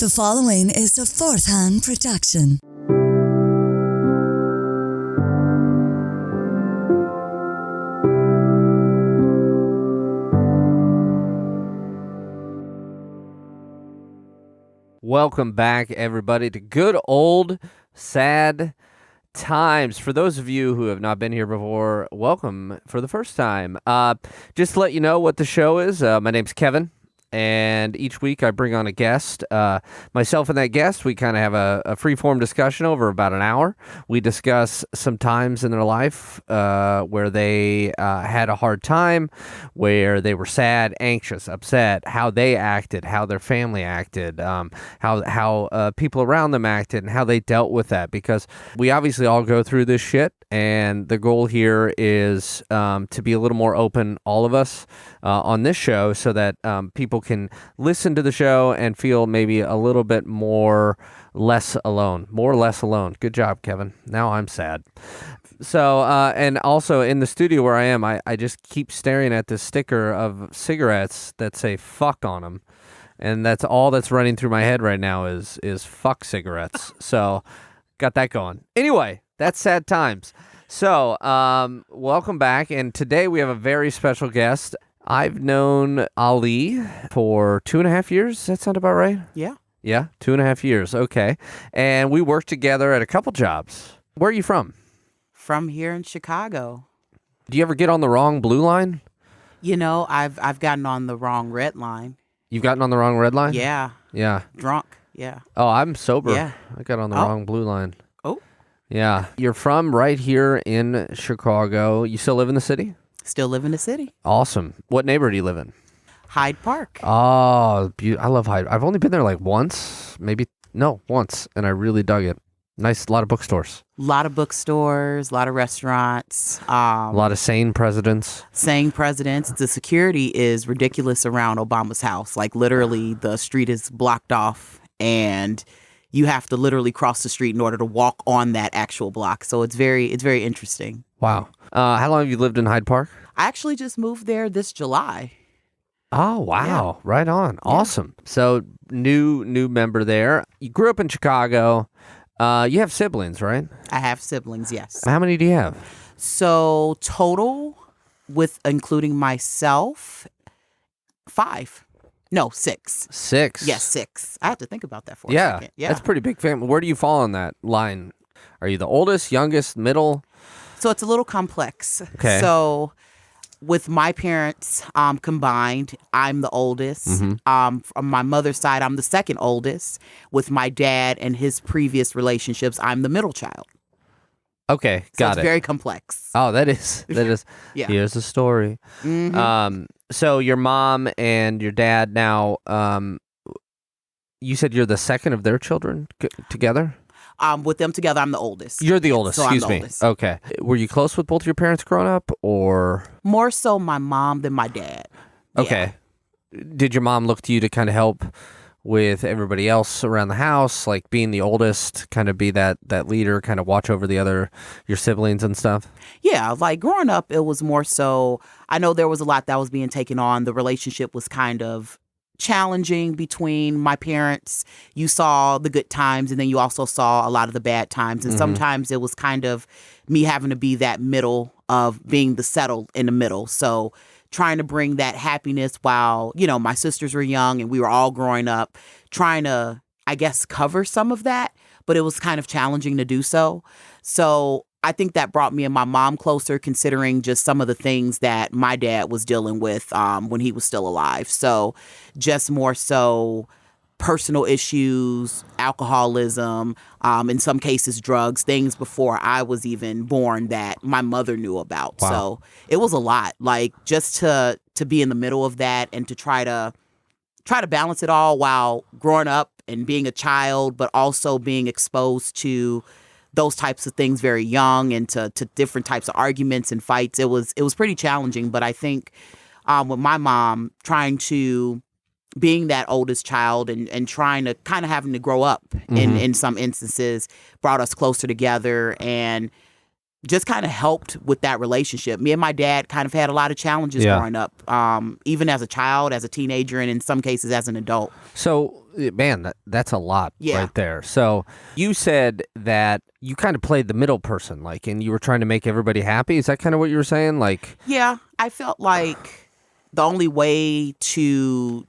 The following is a Fourth Hand production. Welcome back, everybody, to good old sad times. For those of you who have not been here before, welcome for the first time. Just to let you know what the show is, my name's Kevin, and each week I bring on a guest. Myself and that guest, we kind of have a free-form discussion over about an hour. We discuss some times in their life where they had a hard time, where they were sad, anxious, upset, how they acted, how their family acted, how people around them acted, and how they dealt with that. Because we obviously all go through this shit, and the goal here is to be a little more open, all of us, on this show, so that people can listen to the show and feel maybe a little bit more or less alone. Good job, Kevin. Now I'm sad. So, and also in the studio where I am, I just keep staring at this sticker of cigarettes that say fuck on them. And that's all that's running through my head right now is fuck cigarettes. So got that going. Anyway, that's sad times. So, welcome back. And today we have a very special guest. I've known Ali for 2.5 years. Does that sound about right? Yeah. Yeah, 2.5 years. Okay. And we worked together at a couple jobs. Where are you from? From here in Chicago. Do you ever get on the wrong blue line? You know, I've gotten on the wrong red line. You've gotten on the wrong red line? Yeah. Yeah. Drunk. Yeah. Oh, I'm sober. Yeah. I got on the wrong blue line. Oh. Yeah. You're from right here in Chicago. You still live in the city? Still live in the city. Awesome. What neighborhood do you live in? Hyde Park. Oh, I love Hyde. I've only been there like once, once, and I really dug it. Nice, a lot of bookstores. A lot of bookstores, a lot of restaurants. A lot of sane presidents. The security is ridiculous around Obama's house. Like literally the street is blocked off and you have to literally cross the street in order to walk on that actual block. So it's very interesting. Wow. How long have you lived in Hyde Park? I actually just moved there this July. Oh, wow. Yeah. Right on. Yeah. Awesome. So new member there. You grew up in Chicago. You have siblings, right? I have siblings, yes. How many do you have? So total, with including myself, 5. No, 6. 6. Yes, 6. I have to think about that for a second. Yeah, that's a pretty big family. Where do you fall on that line? Are you the oldest, youngest, middle? So it's a little complex. Okay. So with my parents combined, I'm the oldest. Mm-hmm. From my mother's side, I'm the second oldest. With my dad and his previous relationships, I'm the middle child. Okay, So got it's it. very complex. Oh, that is. Yeah. Here's the story. Mm-hmm. So your mom and your dad now, you said you're the second of their children together? With them together, I'm the oldest. You're the oldest, So I'm excuse the me. oldest. Okay. Were you close with both your parents growing up, or? More so my mom than my dad. Yeah. Okay. Did your mom look to you to kind of help with everybody else around the house, like being the oldest, kind of be that leader, kind of watch over your siblings and stuff? Yeah, like growing up, it was more so, I know there was a lot that was being taken on. The relationship was kind of challenging between my parents. You saw the good times and then you also saw a lot of the bad times. And sometimes it was kind of me having to be that middle of being the settled in the middle. So trying to bring that happiness while, you know, my sisters were young and we were all growing up, trying to, I guess, cover some of that. But it was kind of challenging to do so. So I think that brought me and my mom closer, considering just some of the things that my dad was dealing with when he was still alive. So just more so personal issues, alcoholism, in some cases drugs, things before I was even born that my mother knew about. Wow. So it was a lot, like just to be in the middle of that and to try to balance it all while growing up and being a child, but also being exposed to those types of things very young and to different types of arguments and fights. It was pretty challenging. But I think with my mom being that oldest child and trying to kind of having to grow up in some instances brought us closer together. And just kind of helped with that relationship. Me and my dad kind of had a lot of challenges growing up, even as a child, as a teenager, and in some cases as an adult. So, man, that's a lot right there. So you said that you kind of played the middle person, like, and you were trying to make everybody happy. Is that kind of what you were saying? Like, yeah, I felt like the only way to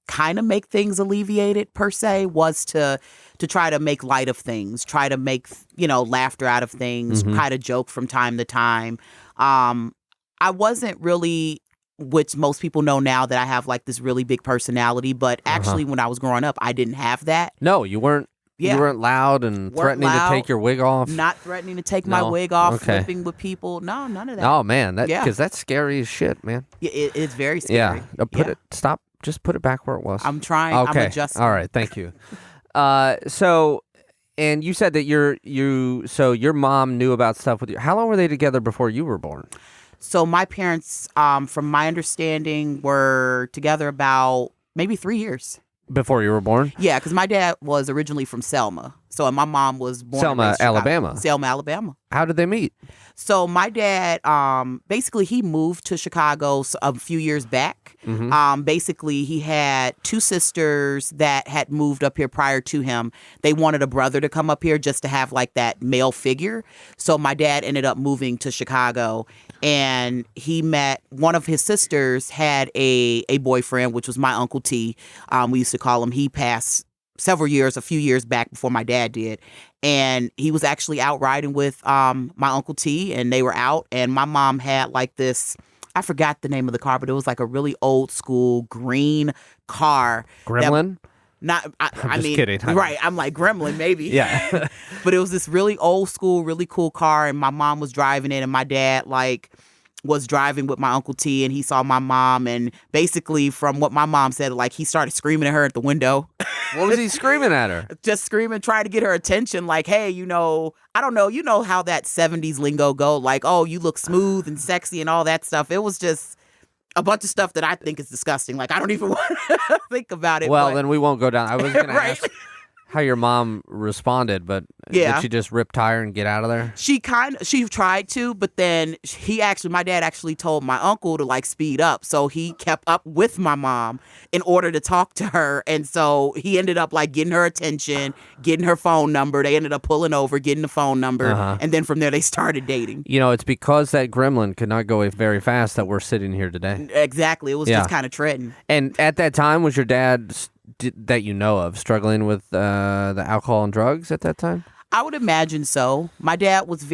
kind of make things alleviated per se was to try to make light of things, try to make, laughter out of things, kind of joke from time to time. I wasn't really, which most people know now, that I have like this really big personality, but actually when I was growing up, I didn't have that. No, you weren't. Yeah. You weren't loud and threatening to take your wig off? Not threatening to take my wig off, flipping with people. No, none of that. Oh, man, because that's scary as shit, man. Yeah, it's very scary. Yeah, stop. Just put it back where it was. I'm trying. Okay. I'm adjusting. All right, thank you. So, and you said that your mom knew about stuff with you. How long were they together before you were born? So my parents, from my understanding, were together about maybe 3 years. Before you were born? Yeah, because my dad was originally from Selma. So my mom was born Selma, in Alabama. Selma, Alabama. How did they meet? So my dad, basically he moved to Chicago a few years back. Basically he had two sisters that had moved up here prior to him. They wanted a brother to come up here just to have like that male figure. So my dad ended up moving to Chicago, and he met one of his sisters had a boyfriend, which was my Uncle T. We used to call him. He passed a few years back before my dad did. And he was actually out riding with my Uncle T, and they were out, and my mom had like this, I forgot the name of the car, but it was like a really old school green car. Gremlin? I mean, kidding. Right. I'm like Gremlin, maybe. Yeah. But it was this really old school, really cool car, and my mom was driving it, and my dad was driving with my Uncle T, and he saw my mom, and basically from what my mom said, like he started screaming at her at the window. What was he screaming at her? Just screaming, trying to get her attention, like, hey, I don't know, you know how that 70s lingo go, like, oh, you look smooth and sexy and all that stuff. It was just a bunch of stuff that I think is disgusting. Like, I don't even want to think about it. Well, then we won't go down. I was going to Right. ask how your mom responded, but Yeah. did she just rip tire and get out of there? She tried to, but then my dad actually told my uncle to like speed up. So he kept up with my mom in order to talk to her. And so he ended up like getting her attention, getting her phone number. They ended up pulling over, getting the phone number. And then from there they started dating. It's because that gremlin could not go very fast that we're sitting here today. Exactly. It was just kind of treading. And at that time, was your dad, that you know of, struggling with the alcohol and drugs at that time? I would imagine so. My dad was a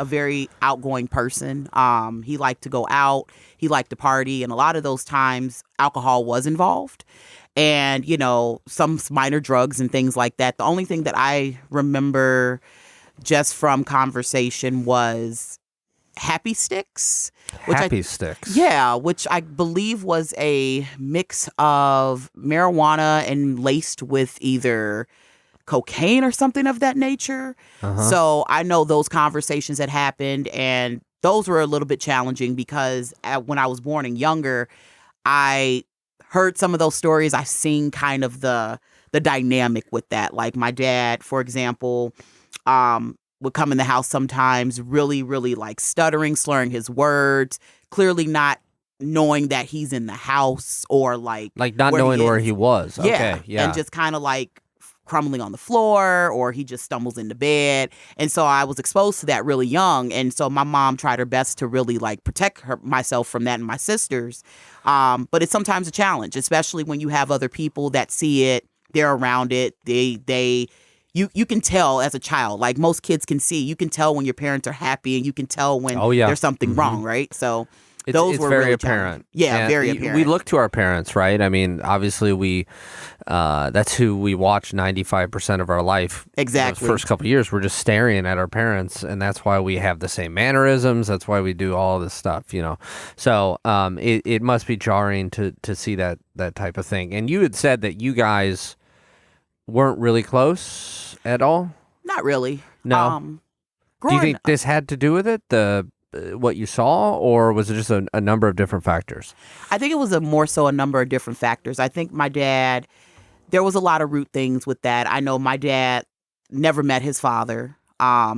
very outgoing person. He liked to go out. He liked to party. And a lot of those times, alcohol was involved. And, some minor drugs and things like that. The only thing that I remember just from conversation was Happy Sticks. Sticks. Yeah, which I believe was a mix of marijuana and laced with either cocaine or something of that nature. So I know those conversations had happened, and those were a little bit challenging because when I was born and younger, I heard some of those stories. I've seen kind of the dynamic with that. Like my dad, for example, would come in the house sometimes really, really like stuttering, slurring his words, clearly not knowing that he's in the house or like not knowing where he was. Okay, yeah. And just kind of like crumbling on the floor, or he just stumbles into bed. And so I was exposed to that really young. And so my mom tried her best to really like protect myself from that and my sisters. But it's sometimes a challenge, especially when you have other people that see it, they're around it. You can tell as a child, like most kids can see, you can tell when your parents are happy, and you can tell when there's something wrong, right? So those were very really apparent. Yeah, very apparent. We look to our parents, right? I mean, obviously that's who we watch 95% of our life. Exactly. The first couple of years, we're just staring at our parents, and that's why we have the same mannerisms. That's why we do all this stuff, So it must be jarring to see that type of thing. And you had said that you guys weren't really close at all? Not really. No. Do you think this had to do with it, what you saw, or was it just a number of different factors? I think it was more so a number of different factors. I think my dad, there was a lot of root things with that. I know my dad never met his father.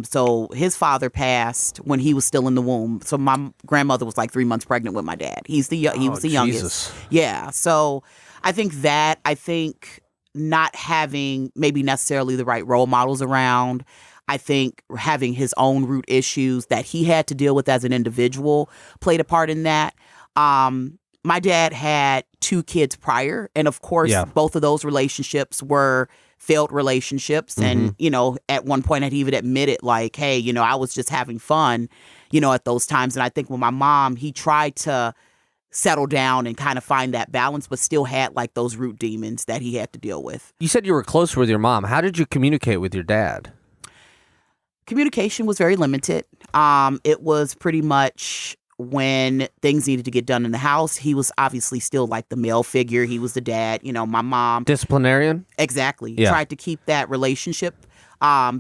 So his father passed when he was still in the womb. So my grandmother was like 3 months pregnant with my dad. He was the youngest. Jesus. Yeah. So I think not having maybe necessarily the right role models around. I think having his own root issues that he had to deal with as an individual played a part in that. My dad had 2 kids prior, and of course, both of those relationships were failed relationships. And, at one point I'd even admitted like, hey, I was just having fun, at those times. And I think with my mom, he tried to settle down and kind of find that balance, but still had like those root demons that he had to deal with. You said you were close with your mom. How did you communicate with your dad? Communication was very limited. It was pretty much when things needed to get done in the house. He was obviously still like the male figure. He was the dad. My mom. Disciplinarian? Exactly. Yeah. Tried to keep that relationship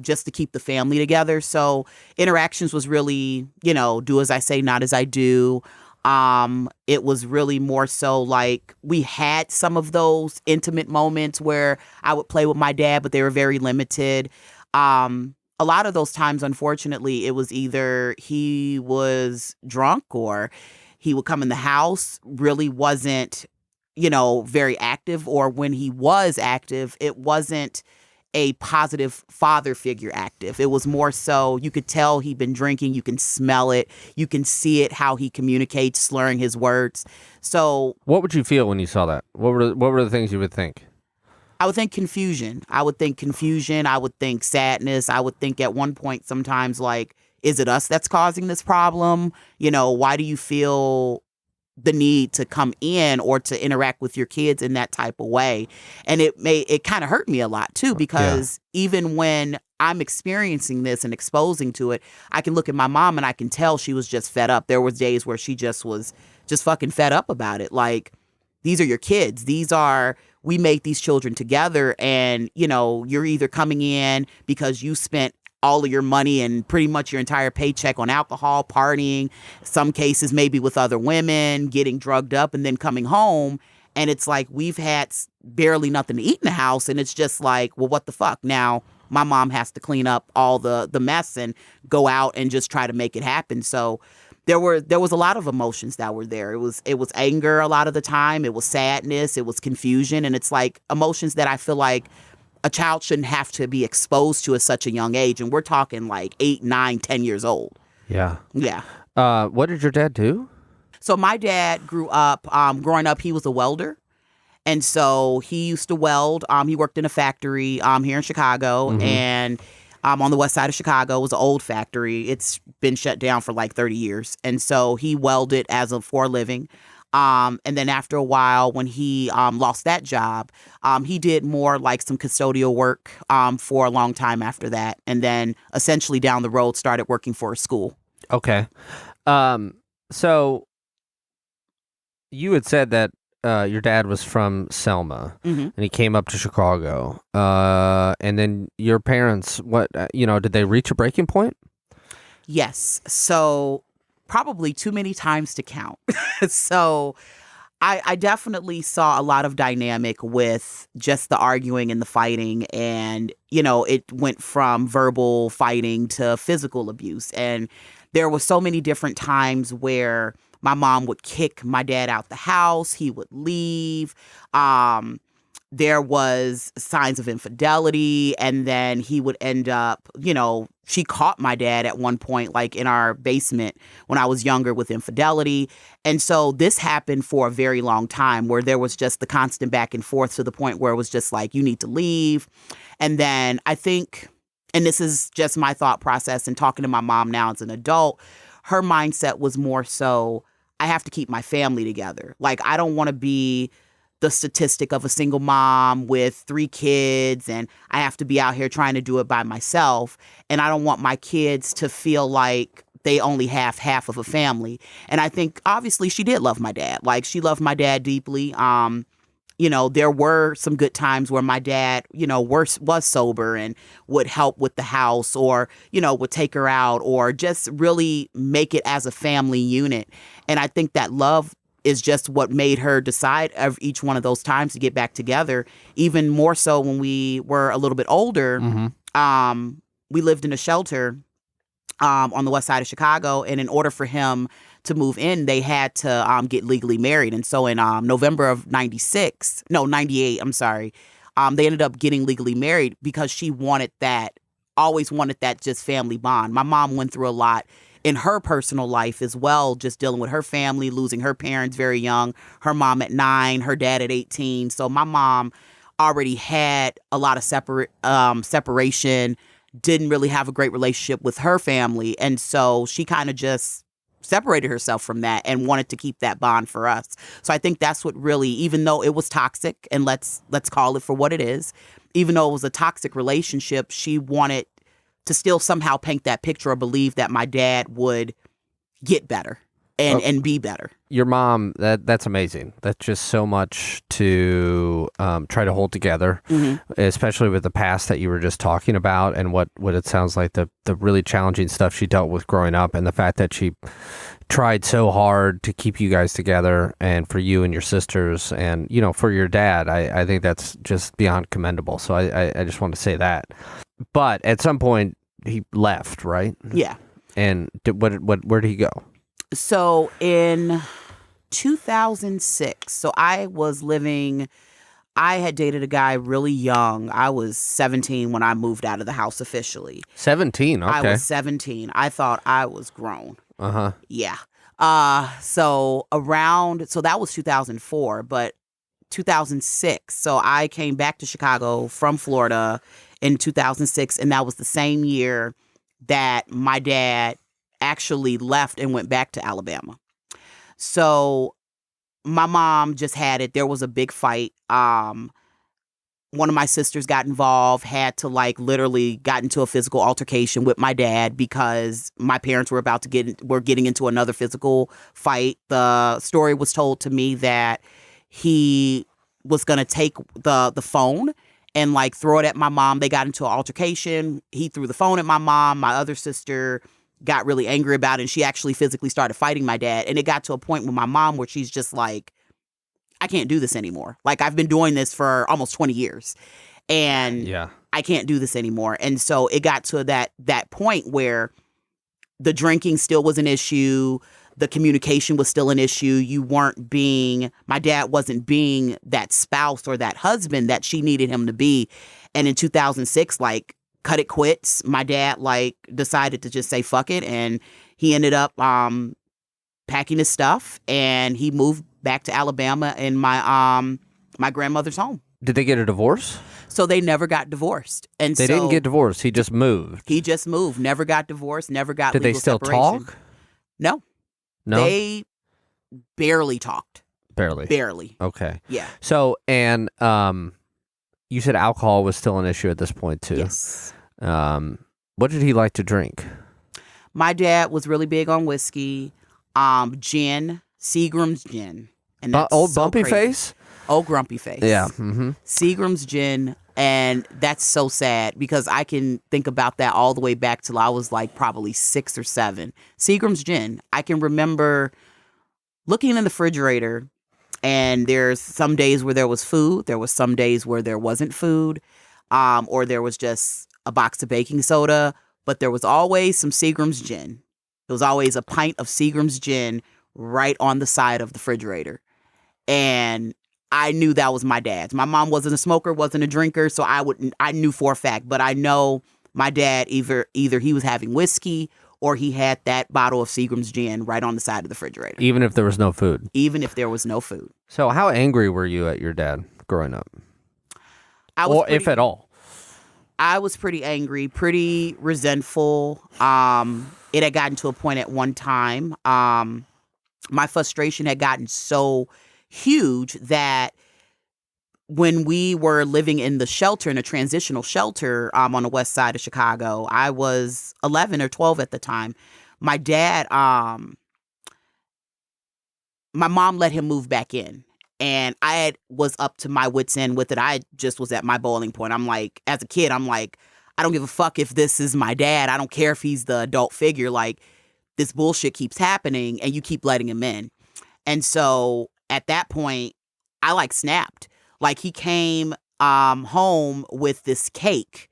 just to keep the family together. So interactions was really, do as I say, not as I do. It was really more so like we had some of those intimate moments where I would play with my dad, but they were very limited. A lot of those times, unfortunately, it was either he was drunk or he would come in the house, really wasn't, very active, or when he was active, it wasn't a positive father figure active. It was more so you could tell he'd been drinking. You can smell it. You can see it, how he communicates, slurring his words. So what would you feel when you saw that? What were the things you would think? I would think confusion. I would think sadness. I would think at one point sometimes like, is it us that's causing this problem? Why do you feel the need to come in or to interact with your kids in that type of way? And it kind of hurt me a lot too, because even when I'm experiencing this and exposing to it, I can look at my mom and I can tell she was just fed up. There was days where she just was just fucking fed up about it. Like, these are your kids. We made these children together, and, you're either coming in because you spent all of your money and pretty much your entire paycheck on alcohol, partying, some cases maybe with other women, getting drugged up, and then coming home. And it's like we've had barely nothing to eat in the house. And it's just like, well, what the fuck? Now my mom has to clean up all the mess and go out and just try to make it happen. So there was a lot of emotions that were there. It was anger a lot of the time. It was sadness. It was confusion. And it's like emotions that I feel like a child shouldn't have to be exposed to at such a young age. And we're talking like 8, 9, 10 years old. Yeah. Yeah. What did your dad do? So my dad growing up, he was a welder. And so he used to weld. He worked in a factory here in Chicago. Mm-hmm. And on the west side of Chicago. It was an old factory. It's been shut down for like 30 years. And so he welded for a living. And then after a while, when he lost that job, he did more like some custodial work for a long time after that. And then essentially down the road started working for a school. Okay. So you had said that your dad was from Selma, mm-hmm. and he came up to Chicago. And then your parents, did they reach a breaking point? Yes. So probably too many times to count. So I definitely saw a lot of dynamic with just the arguing and the fighting. And, it went from verbal fighting to physical abuse. And there were so many different times where my mom would kick my dad out the house. He would leave. There was signs of infidelity. And then he would end up, she caught my dad at one point, like in our basement when I was younger, with infidelity. And so this happened for a very long time, where there was just the constant back and forth to the point where it was just like, you need to leave. And then I think, and this is just my thought process and talking to my mom now as an adult, her mindset was more so, I have to keep my family together. Like, I don't want to be the statistic of a single mom with 3 kids, and I have to be out here trying to do it by myself. And I don't want my kids to feel like they only have half of a family. And I think obviously she did love my dad. Like, she loved my dad deeply. There were some good times where my dad, was sober and would help with the house, or, would take her out, or just really make it as a family unit. And I think that love is just what made her decide each one of those times to get back together. Even more so when we were a little bit older, mm-hmm. we lived in a shelter on the west side of Chicago. And in order for him to move in, they had to get legally married. And so in November of 98, I'm sorry, they ended up getting legally married because she always wanted that just family bond. My mom went through a lot in her personal life as well, just dealing with her family, losing her parents very young, her mom at 9, her dad at 18. So my mom already had a lot of separation, didn't really have a great relationship with her family. And so she kind of just separated herself from that and wanted to keep that bond for us. So I think that's what really, even though it was toxic, and let's call it for what it is, even though it was a toxic relationship, she wanted to still somehow paint that picture or believe that my dad would get better and be better. Your mom, that's amazing. That's just so much to try to hold together, especially with the past that you were just talking about and what it sounds like the really challenging stuff she dealt with growing up, and the fact that she tried so hard to keep you guys together and for you and your sisters and, for your dad. I think that's just beyond commendable. So I just want to say that. But at some point he left, right? Yeah. And where did he go? So in 2006, so I had dated a guy really young. I was 17 when I moved out of the house officially. 17, okay. I was 17. I thought I was grown. Uh-huh. Yeah. So that was 2004, but 2006. So I came back to Chicago from Florida in 2006, and that was the same year that my dad actually left and went back to Alabama. So my mom just had it. There was a big fight. One of my sisters got involved, had to literally got into a physical altercation with my dad because my parents were getting into another physical fight. The story was told to me that he was going to take the phone and throw it at my mom. They got into an altercation. He threw the phone at my mom. My other sister got really angry about it, and she actually physically started fighting my dad. And it got to a point with my mom where she's just like, I can't do this anymore. I've been doing this for almost 20 years and I can't do this anymore. And so it got to that point where the drinking still was an issue. The communication was still an issue. My dad wasn't being that spouse or that husband that she needed him to be. And in 2006, cut it quits. My dad decided to just say fuck it, and he ended up packing his stuff and he moved back to Alabama in my grandmother's home. Did they get a divorce? So they never got divorced. And they didn't get divorced. He just moved. He just moved. Never got divorced. Never got Did legal they still separation. talk? No. They barely talked. Barely. Okay. Yeah. So, and you said alcohol was still an issue at this point too. Yes. What did he like to drink? My dad was really big on whiskey, gin, Seagram's gin. And that's old so Bumpy crazy. Face? Old Grumpy Face. Yeah. Mm-hmm. Seagram's gin. And that's so sad because I can think about that all the way back till I was probably 6 or 7. Seagram's gin. I can remember looking in the refrigerator, and there's some days where there was food. There was some days where there wasn't food, or there was just a box of baking soda. But there was always some Seagram's gin. There was always a pint of Seagram's gin right on the side of the refrigerator. And I knew that was my dad's. My mom wasn't a smoker, wasn't a drinker, so I knew for a fact. But I know my dad either he was having whiskey or he had that bottle of Seagram's gin right on the side of the refrigerator. Even if there was no food? Even if there was no food. So how angry were you at your dad growing up? If at all? I was pretty angry, pretty resentful. It had gotten to a point at one time. My frustration had gotten so huge that when we were living in the shelter, in a transitional shelter on the west side of Chicago, I was 11 or 12 at the time. My dad, my mom let him move back in. And I was up to my wit's end with it. I just was at my boiling point. I'm like, as a kid, I'm like, I don't give a fuck if this is my dad. I don't care if he's the adult figure. This bullshit keeps happening and you keep letting him in. And so at that point, I snapped. He came home with this cake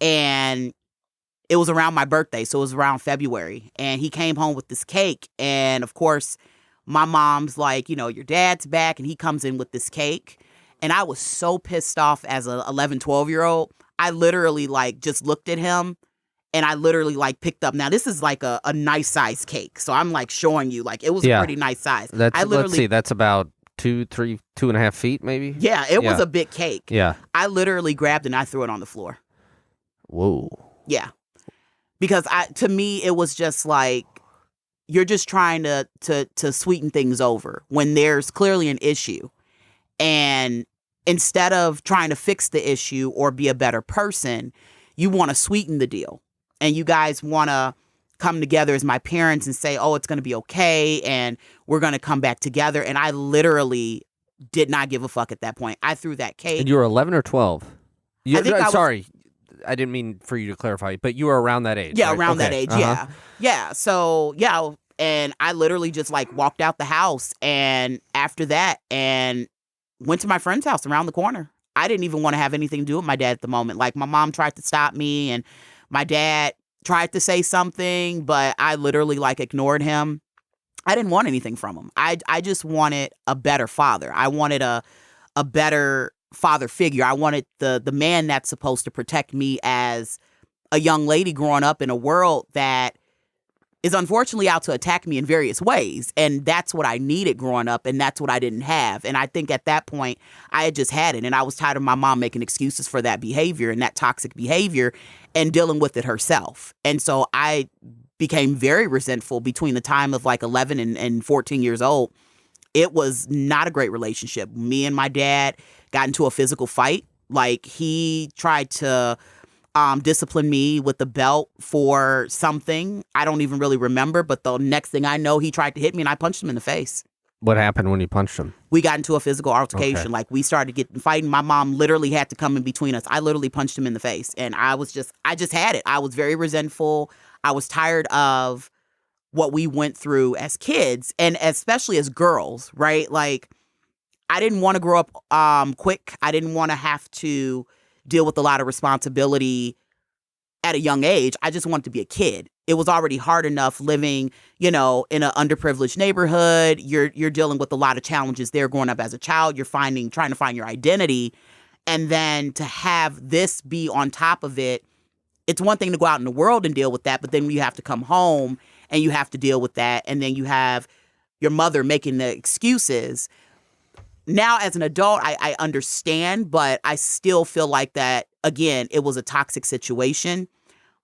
and it was around my birthday, so it was around February. And he came home with this cake. And of course, my mom's like, your dad's back, and he comes in with this cake. And I was so pissed off as a 11, 12-year-old. I literally just looked at him, and I literally picked up. Now, this is a nice size cake. So I'm showing you, it was a pretty nice size. Let's see, that's about 2.5 feet maybe? Yeah, it was a big cake. Yeah. I literally grabbed it and I threw it on the floor. Whoa. Yeah. Because to me, it was just you're just trying to sweeten things over when there's clearly an issue. And instead of trying to fix the issue or be a better person, you want to sweeten the deal. And you guys want to come together as my parents and say, oh, it's going to be okay. And we're going to come back together. And I literally did not give a fuck at that point. I threw that cake. And you were 11 or 12? Sorry. I didn't mean for you to clarify, but you were around that age. Yeah, right? around that age. Yeah. Yeah. So, yeah. And I literally just walked out the house. And after that, and went to my friend's house around the corner. I didn't even want to have anything to do with my dad at the moment. My mom tried to stop me, and my dad tried to say something, but I literally ignored him. I didn't want anything from him. I just wanted a better father. I wanted a better father figure. I wanted the man that's supposed to protect me as a young lady growing up in a world that is unfortunately out to attack me in various ways. And that's what I needed growing up, and that's what I didn't have. And I think at that point, I had just had it. And I was tired of my mom making excuses for that behavior and that toxic behavior and dealing with it herself. And so I became very resentful between the time of 11 and 14 years old. It was not a great relationship. Me and my dad got into a physical fight. He tried to discipline me with the belt for something. I don't even really remember, but the next thing I know, he tried to hit me and I punched him in the face. What happened when you punched him? We got into a physical altercation. Okay. We started fighting. My mom literally had to come in between us. I literally punched him in the face, and I just had it. I was very resentful. I was tired of what we went through as kids, and especially as girls, right? I didn't want to grow up quick. I didn't want to have to deal with a lot of responsibility at a young age. I just wanted to be a kid. It was already hard enough living, in an underprivileged neighborhood. You're dealing with a lot of challenges there growing up as a child. You're trying to find your identity. And then to have this be on top of it, it's one thing to go out in the world and deal with that, but then you have to come home and you have to deal with that. And then you have your mother making the excuses. Now, as an adult, I understand, but I still feel like that, again, it was a toxic situation.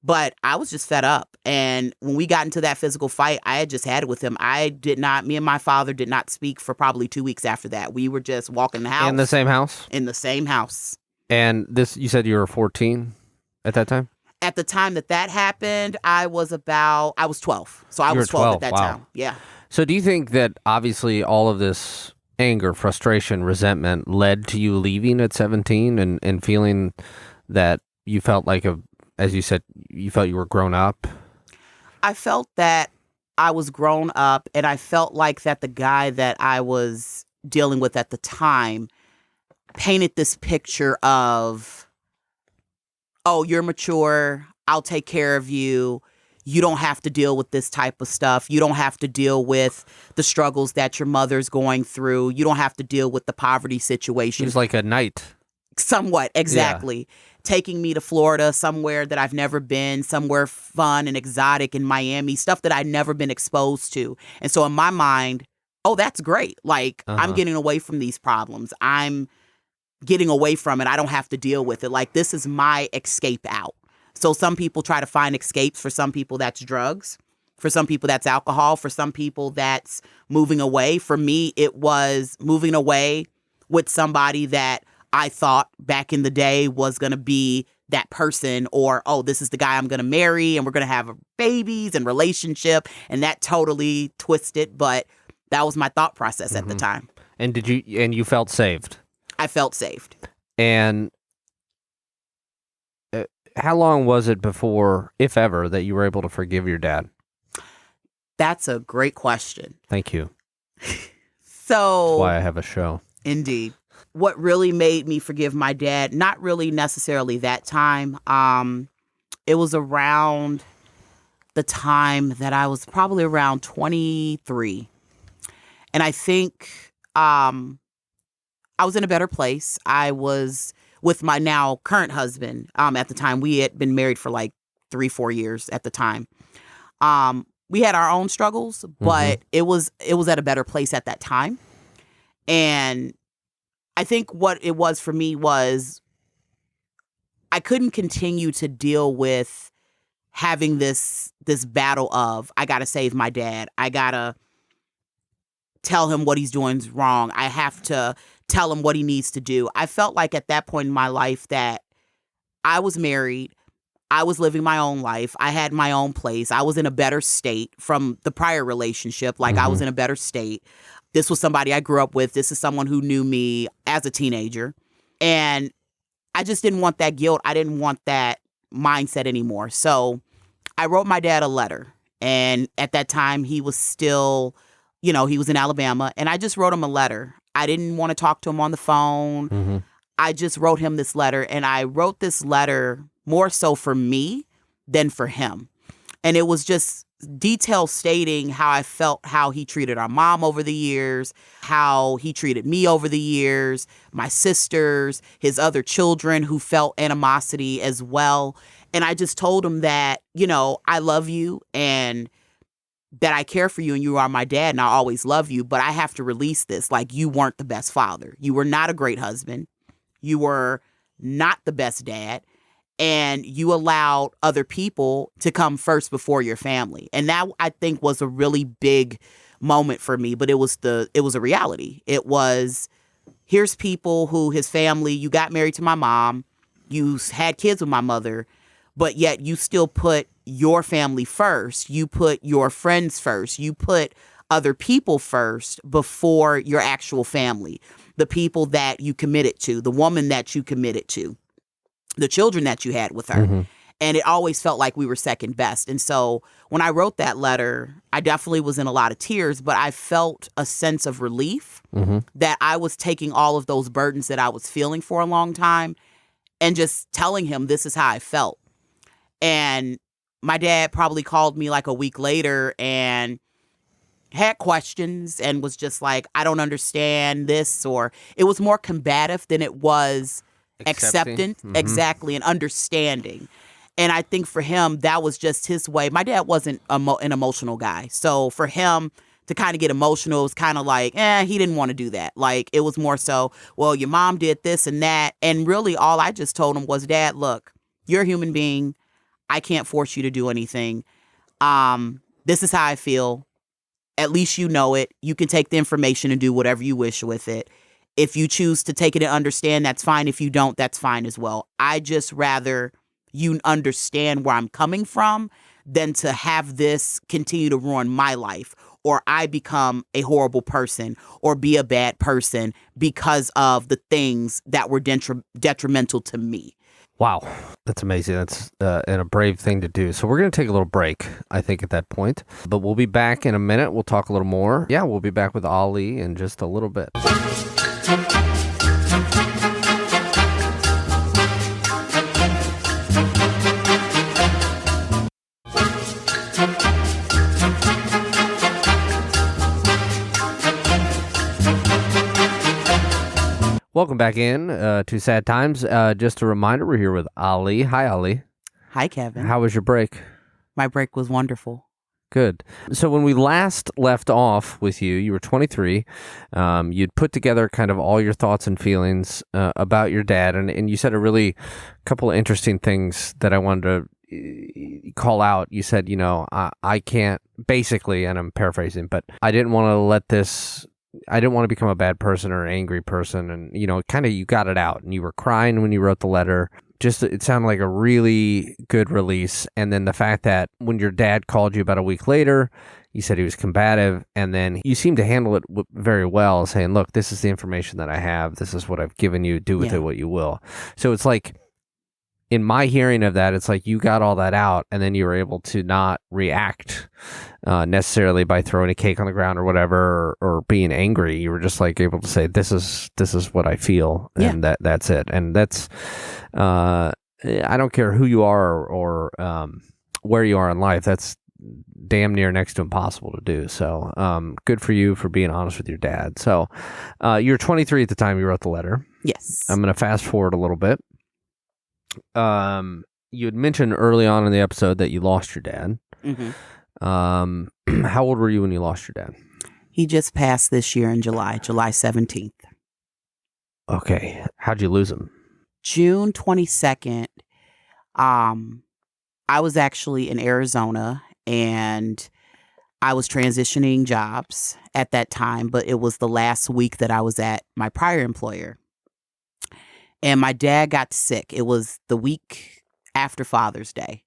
But I was just fed up. And when we got into that physical fight, I had just had it with him. Me and my father did not speak for probably 2 weeks after that. We were just walking the house. In the same house? In the same house. And you said you were 14 at that time? At the time that happened, I was 12. So I was 12 at that time. Yeah. So do you think that obviously all of this anger, frustration, resentment led to you leaving at 17 and feeling that you felt as you said, you felt you were grown up? I felt that I was grown up, and I felt like that the guy that I was dealing with at the time painted this picture of, oh, you're mature, I'll take care of you. You don't have to deal with this type of stuff. You don't have to deal with the struggles that your mother's going through. You don't have to deal with the poverty situation. He's like a knight. Somewhat, exactly. Yeah. Taking me to Florida, somewhere that I've never been, somewhere fun and exotic in Miami, stuff that I'd never been exposed to. And so in my mind, oh, that's great. I'm getting away from these problems. I'm getting away from it. I don't have to deal with it. This is my escape out. So some people try to find escapes. For some people, that's drugs. For some people, that's alcohol. For some people, that's moving away. For me, it was moving away with somebody that I thought back in the day was going to be that person, or, oh, this is the guy I'm going to marry and we're going to have babies and relationship. And that totally twisted. But that was my thought process at the time. And you felt saved? I felt saved. And how long was it before, if ever, that you were able to forgive your dad? That's a great question. Thank you. So that's why I have a show. Indeed. What really made me forgive my dad, not really necessarily that time. It was around the time that I was probably around 23. And I think I was in a better place. I was with my now current husband. At the time, we had been married for like 3-4 years at the time. We had our own struggles, but it was at a better place at that time. And I think what it was for me was I couldn't continue to deal with having this battle of, I got to save my dad. I got to tell him what he's doing is wrong. I have to tell him what he needs to do. I felt like at that point in my life that I was married. I was living my own life. I had my own place. I was in a better state from the prior relationship. Like I was in a better state. This was somebody I grew up with. This is someone who knew me as a teenager. And I just didn't want that guilt. I didn't want that mindset anymore. So I wrote my dad a letter. And at that time, he was still, he was in Alabama. And I just wrote him a letter. I didn't want to talk to him on the phone. I just wrote him this letter. And I wrote this letter more so for me than for him. And it was just detail stating how I felt, how he treated our mom over the years, how he treated me over the years, my sisters, his other children who felt animosity as well. And I just told him that, I love you and that I care for you and you are my dad and I always love you, but I have to release this. Like, you weren't the best father. You were not a great husband. You were not the best dad. And you allowed other people to come first before your family. And that, I think, was a really big moment for me. But it was a reality. It was, here's people who, his family, you got married to my mom, you had kids with my mother, but yet you still put your family first. You put your friends first. You put other people first before your actual family, the people that you committed to, the woman that you committed to, the children that you had with her. And it always felt like we were second best. And so when I wrote that letter, I definitely was in a lot of tears, but I felt a sense of relief that I was taking all of those burdens that I was feeling for a long time and just telling him this is how I felt. And my dad probably called me like a week later and had questions and was just like, I don't understand this, or it was more combative than it was acceptance, exactly, and understanding. And I think for him, that was just his way. My dad wasn't an emotional guy. So for him to kind of get emotional, it was kind of like, he didn't want to do that. Like, it was more so, well, your mom did this and that. And really all I just told him was, Dad, look, you're a human being. I can't force you to do anything. This is how I feel. At least you know it. You can take the information and do whatever you wish with it. If you choose to take it and understand, that's fine. If you don't, that's fine as well. I just rather you understand where I'm coming from than to have this continue to ruin my life, or I become a horrible person or be a bad person because of the things that were detrimental to me. Wow. That's amazing. That's and a brave thing to do. So we're going to take a little break, I think, at that point. But we'll be back in a minute. We'll talk a little more. Yeah, we'll be back with Ali in just a little bit. Welcome back in to Sad Times. Just a reminder, we're here with Ali. Hi, Ali. Hi, Kevin. How was your break? My break was wonderful. Good. So when we last left off with you, you were 23. You'd put together kind of all your thoughts and feelings about your dad, and you said a couple of interesting things that I wanted to call out. You said, I can't, basically, and I'm paraphrasing, but I didn't want to become a bad person or an angry person. And, kind of you got it out and you were crying when you wrote the letter. It sounded like a really good release. And then the fact that when your dad called you about a week later, you said he was combative, and then you seemed to handle it very well, saying, look, this is the information that I have. This is what I've given you. Do with it what you will. So it's like, in my hearing of that, it's like you got all that out, and then you were able to not react necessarily by throwing a cake on the ground or whatever, or being angry. You were just like able to say, "This is what I feel," and that's it. And that's I don't care who you are or where you are in life. That's damn near next to impossible to do. So good for you for being honest with your dad. So you're 23 at the time you wrote the letter. Yes. I'm going to fast forward a little bit. You had mentioned early on in the episode that you lost your dad. How old were you when you lost your dad? He just passed this year in July 17th. Okay. How'd you lose him? June 22nd. I was actually in Arizona and I was transitioning jobs at that time, but it was the last week that I was at my prior employer. And my dad got sick. It was the week after Father's Day.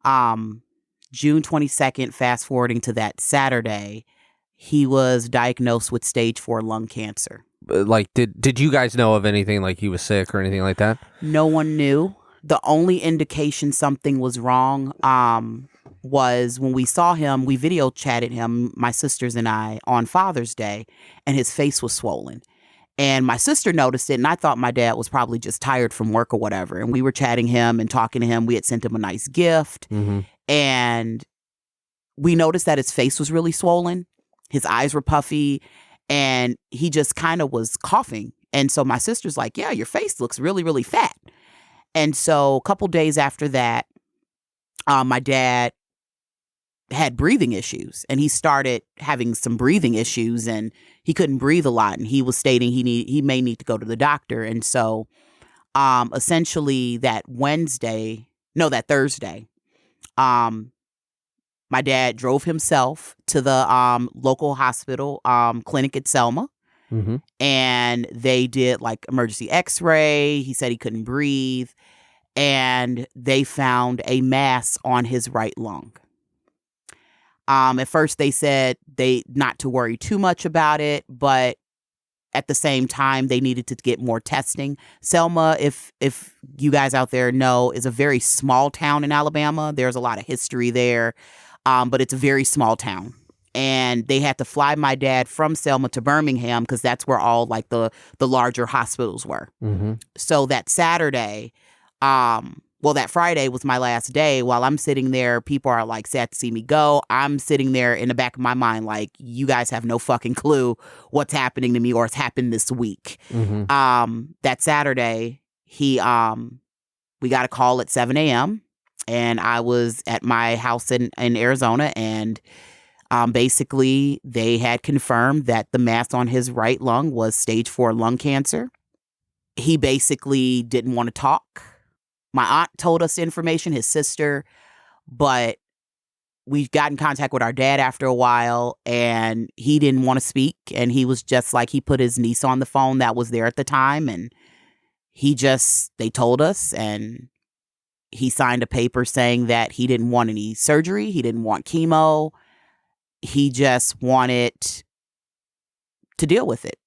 June 22nd, fast forwarding to that Saturday, he was diagnosed with stage 4 lung cancer. Like, did you guys know of anything like he was sick or anything like that? No one knew. The only indication something was wrong was when we saw him, we video chatted him, my sisters and I, on Father's Day, and his face was swollen. And my sister noticed it, and I thought my dad was probably just tired from work or whatever. And we were chatting him and talking to him. We had sent him a nice gift. And we noticed that his face was really swollen. His eyes were puffy. And he just kind of was coughing. And so my sister's like, yeah, your face looks really, really fat. And so a couple days after that, my dad had breathing issues, and he started having some breathing issues, and he couldn't breathe a lot, and he was stating he may need to go to the doctor. And so essentially that Thursday, my dad drove himself to the local hospital clinic at Selma. And they did like emergency x-ray. He said he couldn't breathe, and they found a mass on his right lung. At first they said not to worry too much about it, but at the same time they needed to get more testing. Selma, if you guys out there know, is a very small town in Alabama. There's a lot of history there, but it's a very small town. And they had to fly my dad from Selma to Birmingham because that's where all like the larger hospitals were. So that Saturday, that Friday was my last day. While I'm sitting there, people are like sad to see me go. I'm sitting there in the back of my mind like, you guys have no fucking clue what's happening to me or it's happened this week. That Saturday, we got a call at 7 a.m. and I was at my house in Arizona, and basically, they had confirmed that the mass on his right lung was stage 4 lung cancer. He basically didn't want to talk. My aunt told us the information, his sister, but we got in contact with our dad after a while, and he didn't want to speak. And he was just like, he put his niece on the phone that was there at the time, and they told us, and he signed a paper saying that he didn't want any surgery. He didn't want chemo. He just wanted to deal with it.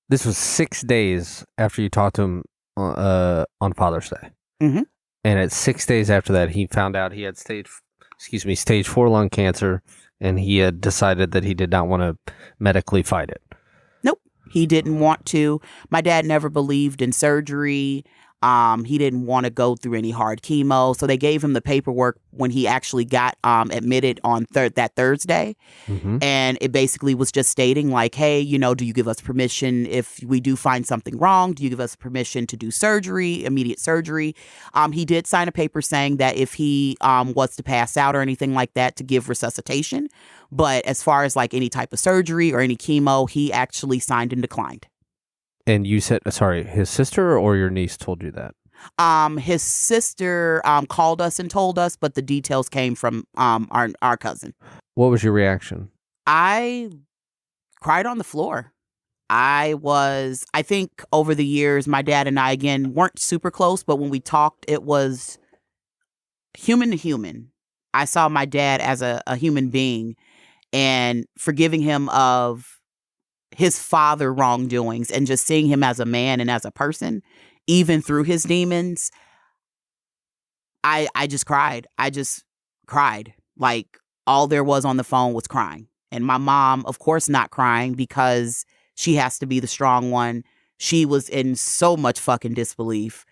This was 6 days after you talked to him on Father's Day. And at 6 days after that, he found out he had stage 4 lung cancer, and he had decided that he did not want to medically fight it. Nope. He didn't want to. My dad never believed in surgery. He didn't want to go through any hard chemo. So they gave him the paperwork when he actually got admitted on that Thursday. And it basically was just stating like, hey, do you give us permission if we do find something wrong? Do you give us permission to do surgery, immediate surgery? He did sign a paper saying that if he was to pass out or anything like that, to give resuscitation. But as far as like any type of surgery or any chemo, he actually signed and declined. And you said, sorry, his sister or your niece told you that? His sister called us and told us, but the details came from our cousin. What was your reaction? I cried on the floor. I think over the years, my dad and I, again, weren't super close, but when we talked, it was human to human. I saw my dad as a human being, and forgiving him of his father wrongdoings and just seeing him as a man and as a person, even through his demons. I just cried. I just cried. Like, all there was on the phone was crying. And my mom, of course, not crying because she has to be the strong one. She was in so much fucking disbelief.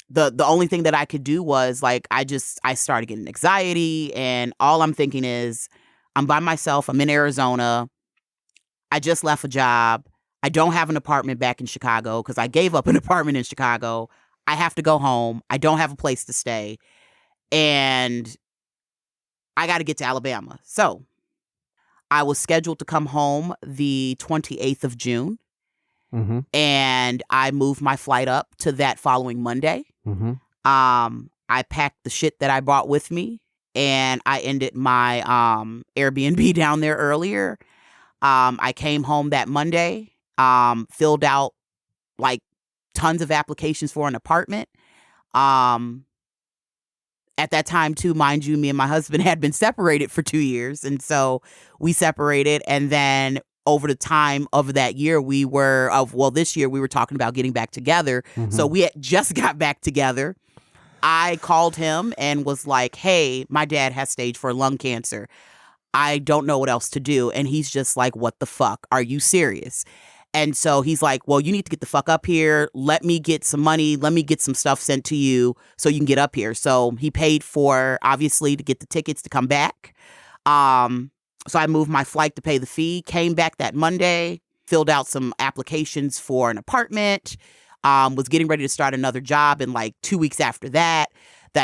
The only thing that I could do was like I started getting anxiety, and all I'm thinking is I'm by myself. I'm in Arizona. I just left a job. I don't have an apartment back in Chicago because I gave up an apartment in Chicago. I have to go home. I don't have a place to stay. And I got to get to Alabama. So I was scheduled to come home the 28th of June. Mm-hmm. And I moved my flight up to that following Monday. Mm-hmm. I packed the shit that I brought with me, and I ended my Airbnb down there earlier. I came home that Monday, filled out like tons of applications for an apartment. At that time, too, mind you, me and my husband had been separated for 2 years. And so we separated. And then over the time of that year, this year we were talking about getting back together. Mm-hmm. So we had just got back together. I called him and was like, hey, my dad has stage 4 lung cancer. I don't know what else to do. And he's just like, what the fuck? Are you serious? And so he's like, well, you need to get the fuck up here. Let me get some money. Let me get some stuff sent to you so you can get up here. So he paid for, obviously, to get the tickets to come back. So I moved my flight to pay the fee, came back that Monday, filled out some applications for an apartment, was getting ready to start another job. And like 2 weeks after that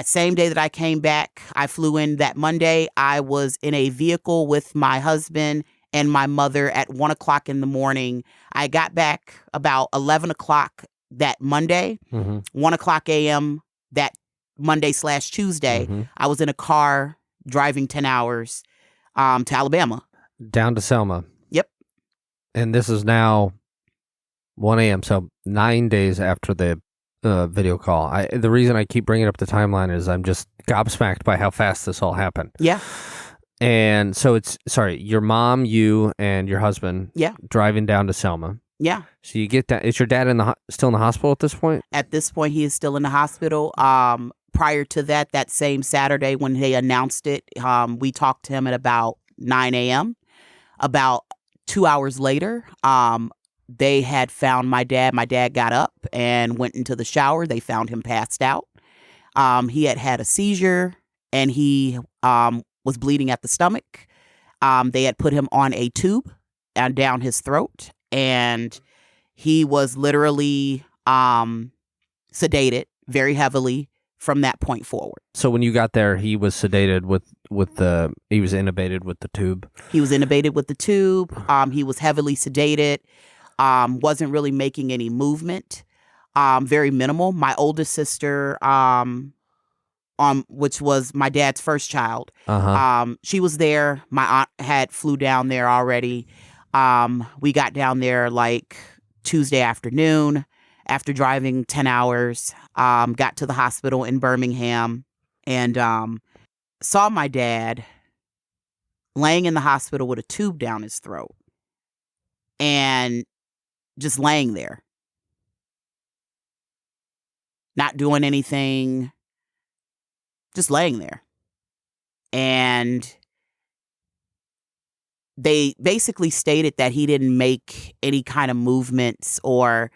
same day that I came back, I flew in that Monday. I was in a vehicle with my husband and my mother at 1 o'clock in the morning. I got back about 11 o'clock that Monday, 1 o'clock a.m. that Monday/Tuesday. Mm-hmm. I was in a car driving 10 hours to Alabama. Down to Selma. Yep. And this is now 1 a.m., so 9 days after the video call. The reason I keep bringing up the timeline is I'm just gobsmacked by how fast this all happened. Yeah. And so your mom, you, and your husband driving down to Selma. Yeah. So you get down. Is your dad still in the hospital at this point? At this point, he is still in the hospital. Prior to that same Saturday when they announced it, we talked to him at about 9 a.m. About 2 hours later, they had found my dad. My dad got up and went into the shower. They found him passed out. He had a seizure, and he was bleeding at the stomach. They had put him on a tube and down his throat, and he was literally sedated very heavily from that point forward. So when you got there, he was sedated he was intubated with the tube. He was intubated with the tube. He was heavily sedated. Wasn't really making any movement. Very minimal. My oldest sister, which was my dad's first child. She was there. My aunt had flew down there already. We got down there like Tuesday afternoon after driving 10 hours. Got to the hospital in Birmingham and saw my dad laying in the hospital with a tube down his throat and just laying there, not doing anything. Just laying there. And they basically stated that he didn't make any kind of movements, or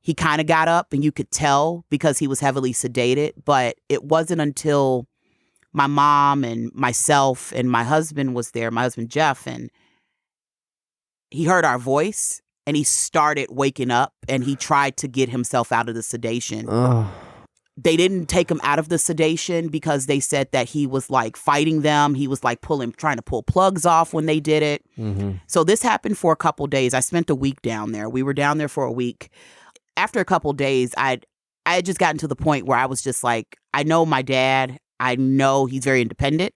he kind of got up and you could tell because he was heavily sedated. But it wasn't until my mom and myself and my husband was there, my husband Jeff, and he heard our voice and he started waking up and he tried to get himself out of the sedation. They didn't take him out of the sedation because they said that he was like fighting them. He was like trying to pull plugs off when they did it. Mm-hmm. So this happened for a couple days. I spent a week down there. We were down there for a week. After a couple days, I had just gotten to the point where I was just like, I know my dad. I know he's very independent,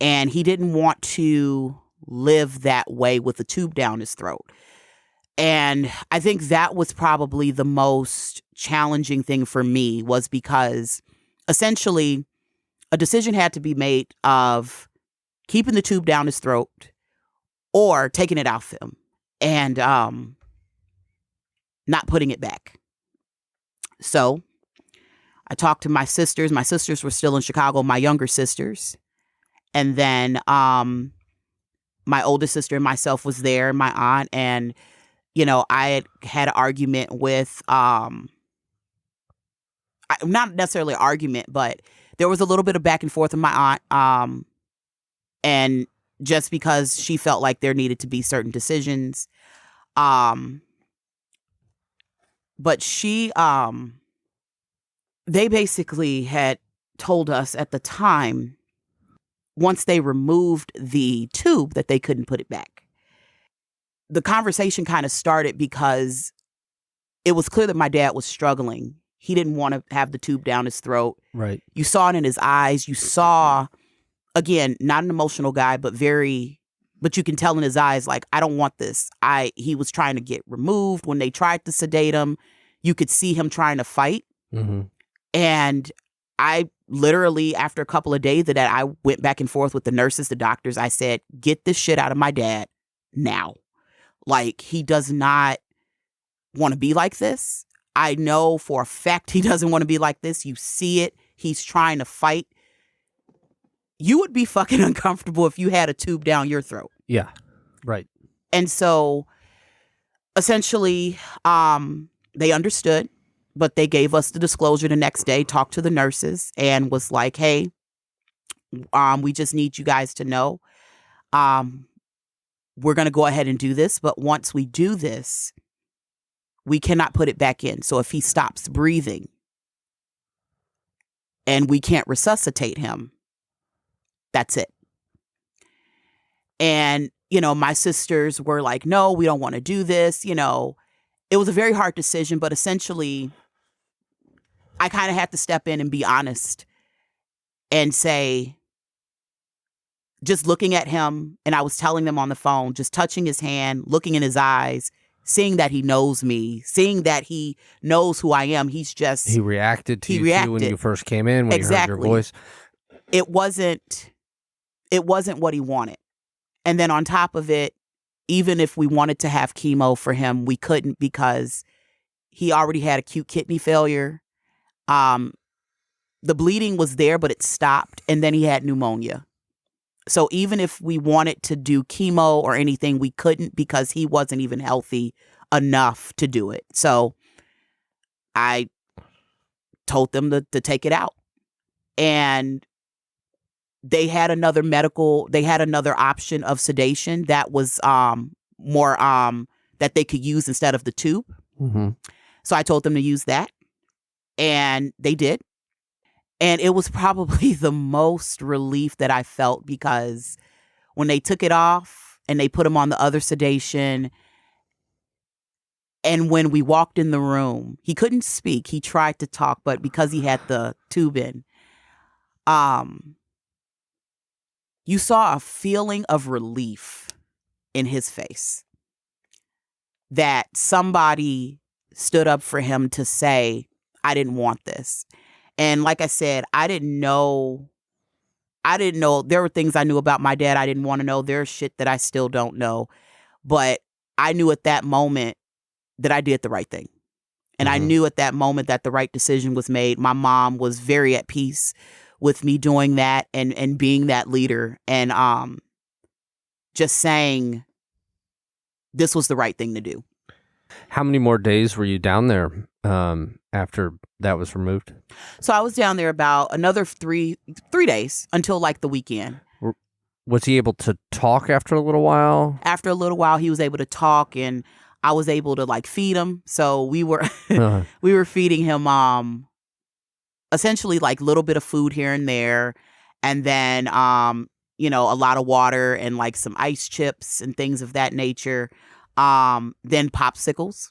and he didn't want to live that way with a tube down his throat. And I think that was probably the most challenging thing for me, was because essentially a decision had to be made of keeping the tube down his throat or taking it off him and not putting it back. So I talked to my sisters. My sisters were still in Chicago, my younger sisters. And then my oldest sister and myself was there, my aunt, and I had an argument with not necessarily argument, but there was a little bit of back and forth with my aunt. And just because she felt like there needed to be certain decisions. But they basically had told us at the time, once they removed the tube, that they couldn't put it back. The conversation kind of started because it was clear that my dad was struggling. He didn't want to have the tube down his throat. Right. You saw it in his eyes. You saw, again, not an emotional guy, but you can tell in his eyes, like, I don't want this. He was trying to get removed. When they tried to sedate him, you could see him trying to fight. Mm-hmm. And I literally, after a couple of days of that, I went back and forth with the nurses, the doctors. I said, get this shit out of my dad now. Like, he does not want to be like this. I know for a fact he doesn't want to be like this. You see it. He's trying to fight. You would be fucking uncomfortable if you had a tube down your throat. Yeah. Right. And so essentially, they understood, but they gave us the disclosure the next day, talked to the nurses, and was like, hey, we just need you guys to know, we're going to go ahead and do this. But once we do this, we cannot put it back in. So if he stops breathing and we can't resuscitate him, that's it. And, my sisters were like, no, we don't want to do this. It was a very hard decision, but essentially I kind of had to step in and be honest and say, just looking at him, and I was telling them on the phone, just touching his hand, looking in his eyes, seeing that he knows me, seeing that he knows who I am. He reacted to you too when you first came in, when exactly. you heard your voice. It wasn't what he wanted. And then on top of it, even if we wanted to have chemo for him, we couldn't because he already had acute kidney failure. The bleeding was there, but it stopped. And then he had pneumonia. So even if we wanted to do chemo or anything, we couldn't because he wasn't even healthy enough to do it. So I told them to take it out. And they had another option of sedation that was more that they could use instead of the tube. Mm-hmm. So I told them to use that. And they did. And it was probably the most relief that I felt because when they took it off and they put him on the other sedation, and when we walked in the room, he couldn't speak. He tried to talk, but because he had the tube in, you saw a feeling of relief in his face that somebody stood up for him to say, I didn't want this. And like I said, I didn't know. There were things I knew about my dad I didn't want to know. There's shit that I still don't know. But I knew at that moment that I did the right thing. And I knew at that moment that the right decision was made. My mom was very at peace with me doing that and being that leader and just saying this was the right thing to do. How many more days were you down there after that was removed? So I was down there about another three days until like the weekend. Was he able to talk after a little while? After a little while, he was able to talk, and I was able to like feed him. So we were we were feeding him essentially like a little bit of food here and there, and then a lot of water and like some ice chips and things of that nature. Then popsicles.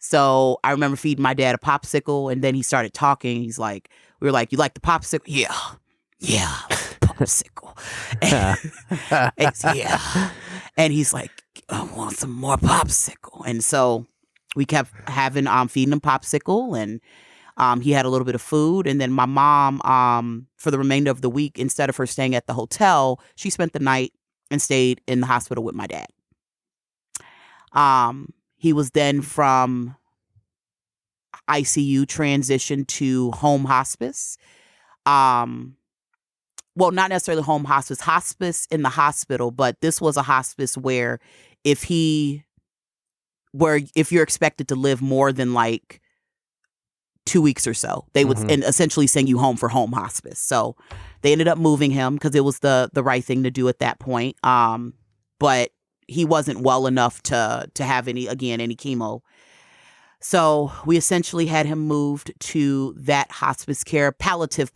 So I remember feeding my dad a popsicle, and then he started talking. We were like, you like the popsicle? Yeah, popsicle. Yeah. And he's like, I want some more popsicle. And so we kept feeding him popsicle, and he had a little bit of food. And then my mom, for the remainder of the week, instead of her staying at the hotel, she spent the night and stayed in the hospital with my dad. He was then from ICU transitioned to home hospice. Well, not necessarily home hospice in the hospital, but this was a hospice where if you're expected to live more than like 2 weeks or so. They would and essentially send you home for home hospice. So they ended up moving him because it was the right thing to do at that point. But he wasn't well enough to have any chemo. So we essentially had him moved to that hospice care, palliative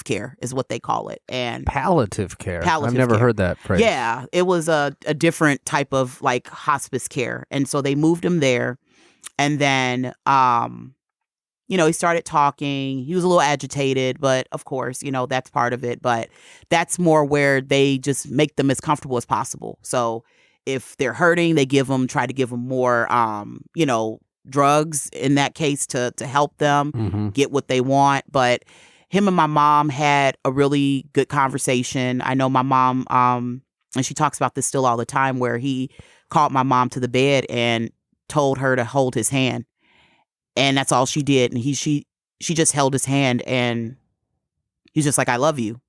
care is what they call it. And palliative care. Palliative I've never care. heard that phrase. Yeah, it was a different type of like hospice care. And so they moved him there. And then, he started talking. He was a little agitated, but of course, that's part of it. But that's more where they just make them as comfortable as possible. So if they're hurting, they try to give them more, drugs in that case to help them get what they want. But him and my mom had a really good conversation. I know my mom, and she talks about this still all the time, where he called my mom to the bed and told her to hold his hand. And that's all she did. And she just held his hand, and he's just like, I love you.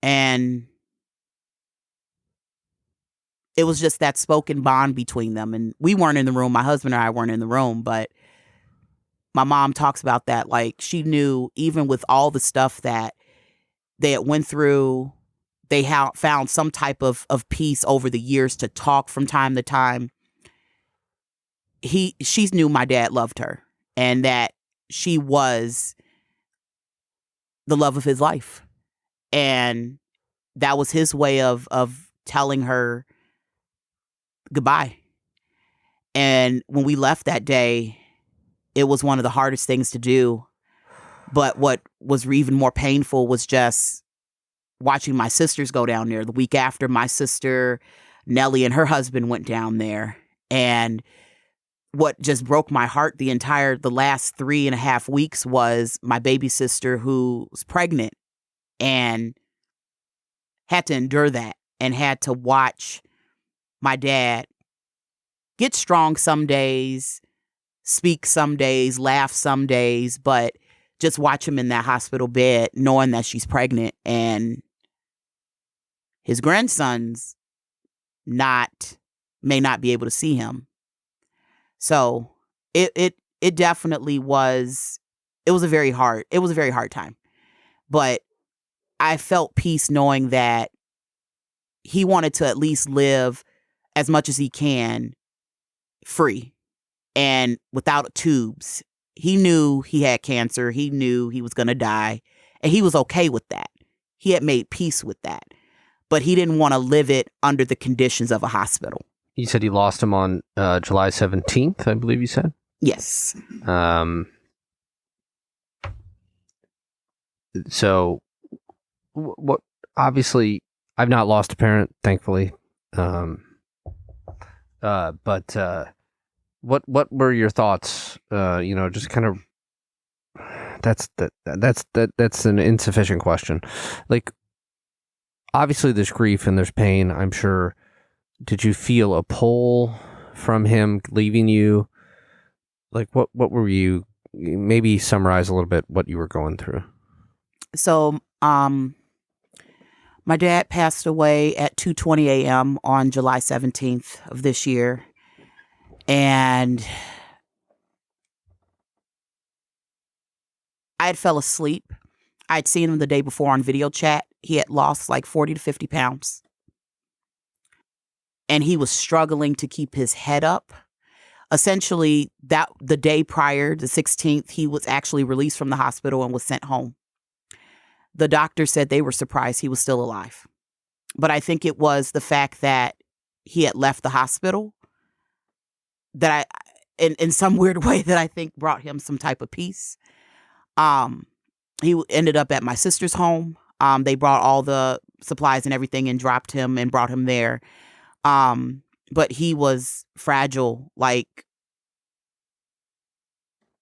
And it was just that spoken bond between them. And we weren't in the room. My husband and I weren't in the room. But my mom talks about that. Like, she knew even with all the stuff that they had went through, they found some type of peace over the years to talk from time to time. She knew my dad loved her and that she was the love of his life. And that was his way of telling her goodbye. And when we left that day, it was one of the hardest things to do. But what was even more painful was just watching my sisters go down there. The week after, my sister Nellie and her husband went down there. And what just broke my heart the last 3.5 weeks was my baby sister, who was pregnant and had to endure that and had to watch my dad get strong some days, speak some days, laugh some days, but just watch him in that hospital bed knowing that she's pregnant and his grandsons may not be able to see him. So it definitely was, it was a very hard time. But I felt peace knowing that he wanted to at least live as much as he can free and without tubes. He knew he had cancer. He knew he was going to die, and he was okay with that. He had made peace with that, but he didn't want to live it under the conditions of a hospital. You said you lost him on July 17th, I believe you said? Yes. So what, obviously I've not lost a parent, thankfully. But what were your thoughts? Just kind of, that's an insufficient question. Like, obviously there's grief and there's pain, I'm sure. Did you feel a pull from him leaving you? Like, what were you, maybe summarize a little bit what you were going through. So, my dad passed away at 2:20 a.m. on July 17th of this year. And I had fell asleep. I'd seen him the day before on video chat. He had lost like 40 to 50 pounds. And he was struggling to keep his head up. Essentially, the day prior, the 16th, he was actually released from the hospital and was sent home. The doctor said they were surprised he was still alive. But I think it was the fact that he had left the hospital that in some weird way that I think brought him some type of peace. He ended up at my sister's home. They brought all the supplies and everything and dropped him and brought him there. But he was fragile,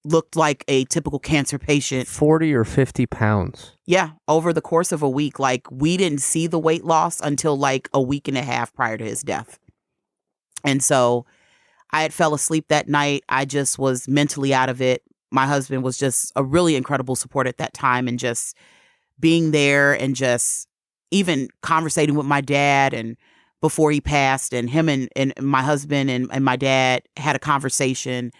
looked like a typical cancer patient. 40 or 50 pounds. Yeah, over the course of a week. We didn't see the weight loss until a week and a half prior to his death. And so I had fell asleep that night. I just was mentally out of it. My husband was just a really incredible support at that time, and just being there and just even conversating with my dad and before he passed, and him and my husband and my dad had a conversation.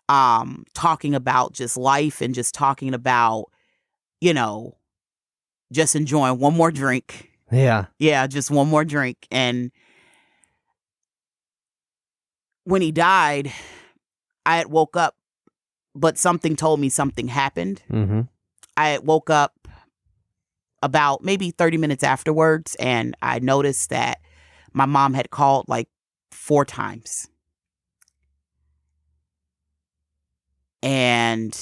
talking about just life and just talking about, you know, just enjoying one more drink. Yeah. Yeah, just one more drink. And when he died, I had woke up, but something told me something happened. Mm-hmm. I had woke up about maybe 30 minutes afterwards, and I noticed that my mom had called like 4 times. And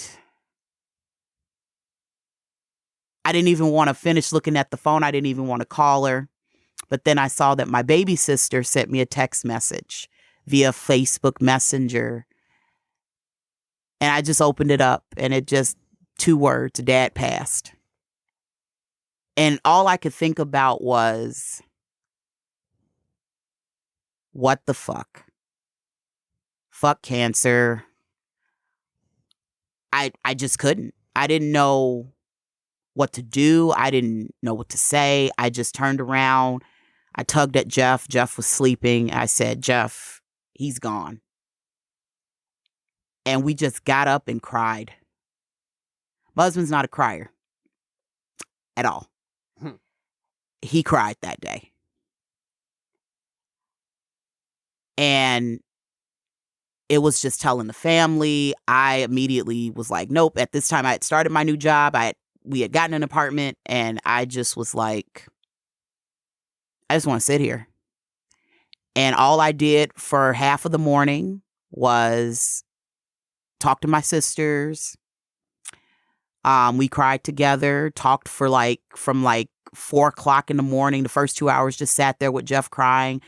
I didn't even want to finish looking at the phone. I didn't even want to call her. But then I saw that my baby sister sent me a text message via Facebook Messenger. And I just opened it up, and it just 2 words, Dad passed. And all I could think about was, what the fuck? Fuck cancer. I just couldn't. I didn't know what to do. I didn't know what to say. I just turned around. I tugged at Jeff. Jeff was sleeping. I said, Jeff, he's gone. And we just got up and cried. My husband's not a crier at all. He cried that day. And it was just telling the family. I immediately was like, nope. At this time, I had started my new job. We had gotten an apartment, and I just was like, I just want to sit here. And all I did for half of the morning was talk to my sisters. We cried together, talked for from 4 o'clock in the morning. The first 2 hours just sat there with Jeff crying.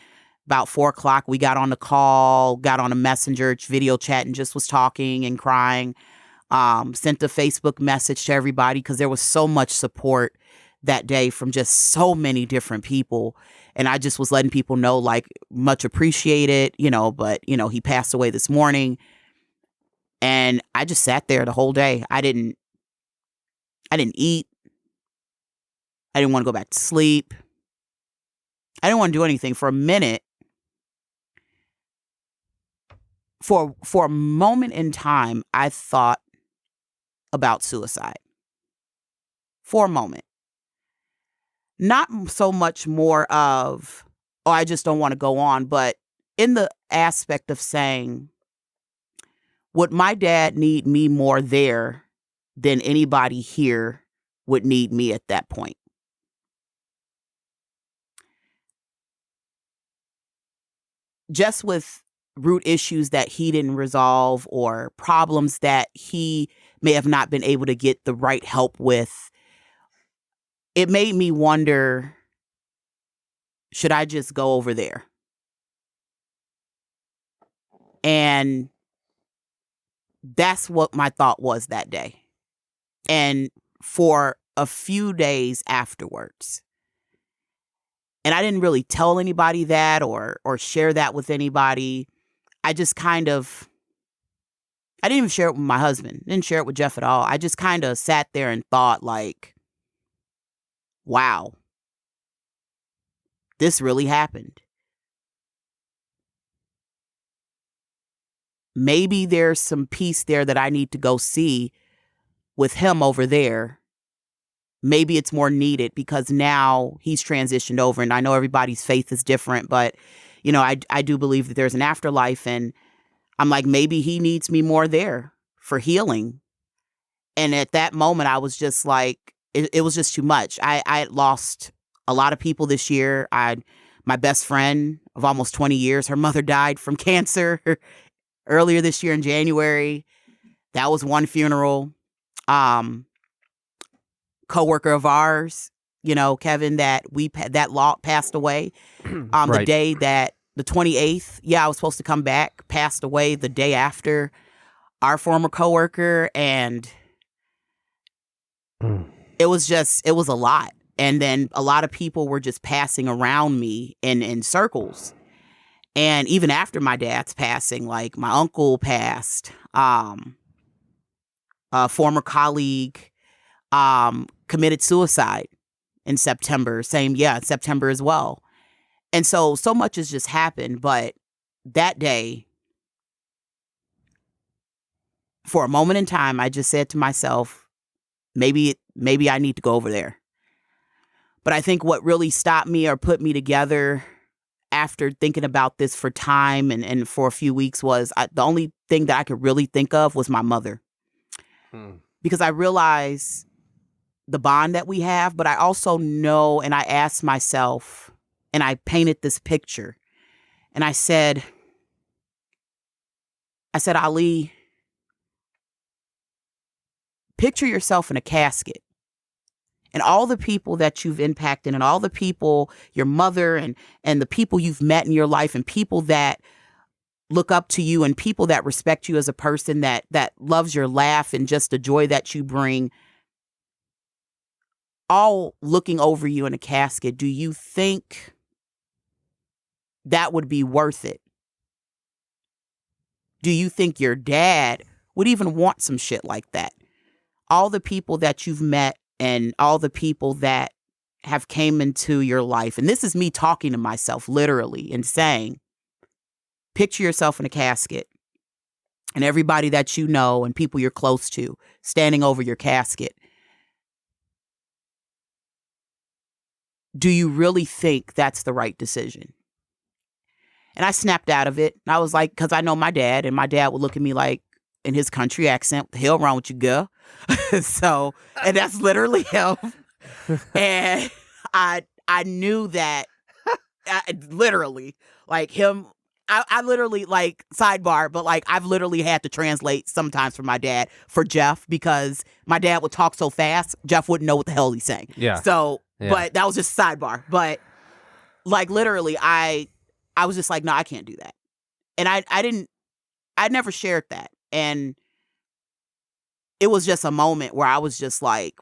About 4 o'clock, we got on the call, got on a messenger video chat, and just was talking and crying. Sent a Facebook message to everybody because there was so much support that day from just so many different people. And I just was letting people know, much appreciated, but, he passed away this morning. And I just sat there the whole day. I didn't eat. I didn't want to go back to sleep. I didn't want to do anything for a minute. For a moment in time, I thought about suicide. For a moment. Not so much more of, oh, I just don't want to go on, but in the aspect of saying, would my dad need me more there than anybody here would need me at that point? Just with root issues that he didn't resolve or problems that he may have not been able to get the right help with, it made me wonder, should I just go over there? And that's what my thought was that day. And for a few days afterwards. And I didn't really tell anybody that or share that with anybody. I just I didn't even share it with my husband. Didn't share it with Jeff at all. I just kind of sat there and thought wow, this really happened. Maybe there's some peace there that I need to go see with him over there. Maybe it's more needed because now he's transitioned over, and I know everybody's faith is different, but I do believe that there's an afterlife, and I'm like, maybe he needs me more there for healing. And at that moment, I was just like, it was just too much. I had lost a lot of people this year. My best friend of almost 20 years, her mother died from cancer earlier this year in January. That was one funeral. Coworker of ours, Kevin, that passed away Right. the day that the 28th. Yeah, I was supposed to come back. Passed away the day after our former coworker, and it was a lot. And then a lot of people were just passing around me in circles. And even after my dad's passing, like my uncle passed, a former colleague committed suicide in September. September as well. And so much has just happened. But that day, for a moment in time, I just said to myself, maybe I need to go over there. But I think what really stopped me or put me together after thinking about this for time and for a few weeks was the only thing that I could really think of was my mother. Because I realize the bond that we have, but I also know, and I asked myself, and I painted this picture, and I said, Ali, picture yourself in a casket. And all the people that you've impacted and all the people, your mother and the people you've met in your life and people that look up to you and people that respect you as a person that loves your laugh and just the joy that you bring, all looking over you in a casket. Do you think that would be worth it? Do you think your dad would even want some shit like that? All the people that you've met and all the people that have came into your life. And this is me talking to myself literally and saying, picture yourself in a casket and everybody that you know and people you're close to standing over your casket. Do you really think that's the right decision? And I snapped out of it. And I was like, because I know my dad, and my dad would look at me like, in his country accent, what the hell wrong with you, girl? So, and that's literally him. And I knew that, literally, like him, I literally, like, sidebar, but like I've literally had to translate sometimes for my dad for Jeff because my dad would talk so fast, Jeff wouldn't know what the hell he's saying. Yeah. So, yeah. But that was just sidebar. But like literally, I was just like, no, I can't do that. And I never shared that. And it was just a moment where I was just like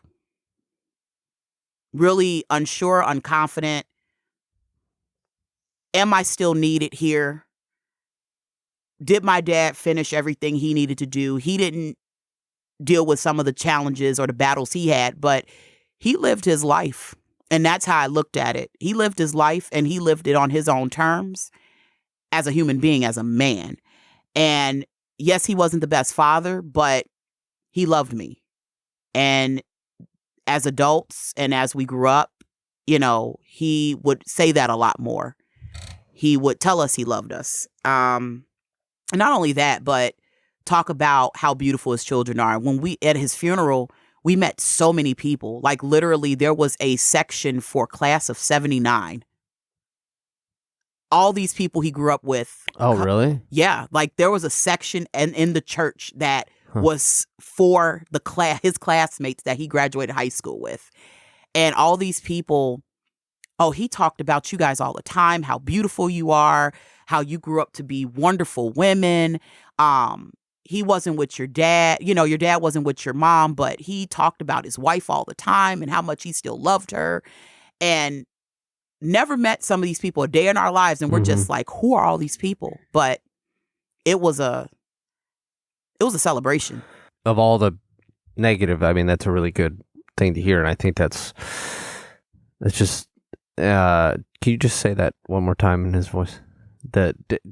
really unsure, unconfident. Am I still needed here? Did my dad finish everything he needed to do? He didn't deal with some of the challenges or the battles he had, but he lived his life. And that's how I looked at it. He lived his life and he lived it on his own terms as a human being, as a man. And yes, he wasn't the best father, but he loved me. And as adults and as we grew up, you know, he would say that a lot more. He would tell us he loved us. And not only that, but talk about how beautiful his children are. When we, at his funeral, we met so many people. Like literally there was a section for class of 79. All these people he grew up with. Oh, really? Yeah. Like there was a section in the church that was for his classmates that he graduated high school with. And all these people, he talked about you guys all the time, how beautiful you are, how you grew up to be wonderful women. He wasn't with your dad. You know, your dad wasn't with your mom, but he talked about his wife all the time and how much he still loved her. And never met some of these people a day in our lives, and we're just like, who are all these people? But it was a celebration. Of all the negative, I mean, that's a really good thing to hear, and I think that's just. Can you just say that one more time in his voice?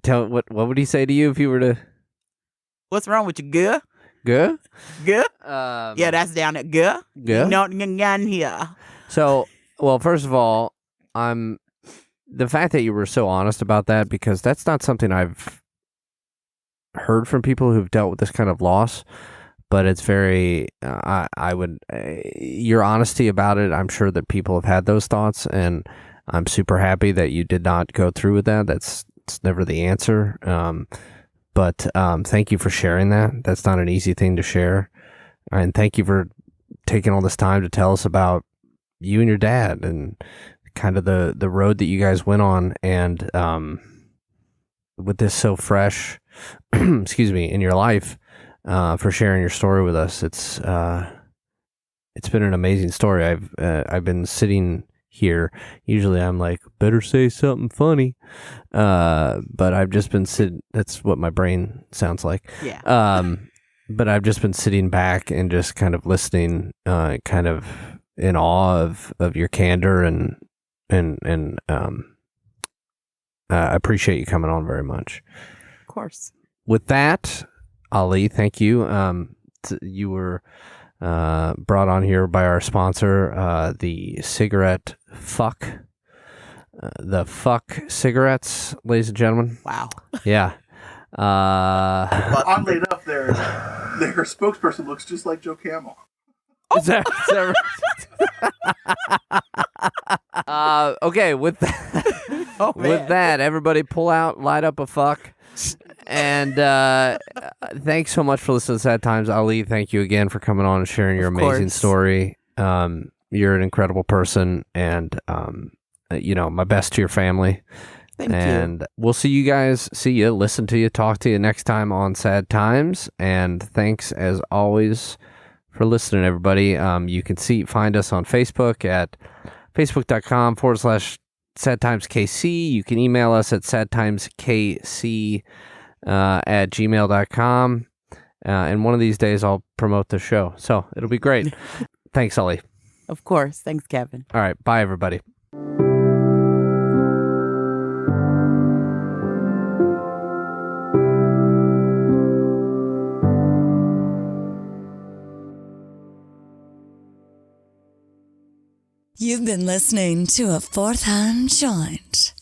Tell what would he say to you if you were to? What's wrong with you, girl? Good. Good. Yeah, that's down at girl. Good. Not here. So, well, first of all, the fact that you were so honest about that, because that's not something I've heard from people who've dealt with this kind of loss, but it's very, your honesty about it, I'm sure that people have had those thoughts, and I'm super happy that you did not go through with that. It's never the answer. But thank you for sharing that. That's not an easy thing to share. And thank you for taking all this time to tell us about you and your dad and kind of the road that you guys went on, and with this so fresh, excuse me, in your life, for sharing your story with us. It's been an amazing story. I've been sitting here. Usually I'm like, better say something funny, but I've just been sitting. That's what my brain sounds like. Yeah. But I've just been sitting back and just kind of listening, kind of in awe of your candor, and I appreciate you coming on very much. Of course. With that, Ali, thank you. You were brought on here by our sponsor, the cigarette Fuck. The Fuck cigarettes, ladies and gentlemen. Wow. Yeah. Oddly enough, their spokesperson looks just like Joe Camel. Is that okay, with that, with that, everybody pull out, light up a fuck. And thanks so much for listening to Sad Times. Ali, thank you again for coming on and sharing your amazing story. You're an incredible person, and my best to your family. Thank you. And we'll see you, listen to you, talk to you next time on Sad Times. And thanks as always for listening, everybody. You can find us on Facebook at facebook.com/sadtimeskc. You can email us at sadtimeskc at gmail.com. And one of these days I'll promote the show. So it'll be great. Thanks, Ollie. Of course. Thanks, Kevin. All right. Bye, everybody. You've been listening to a Fourth Hand Joint.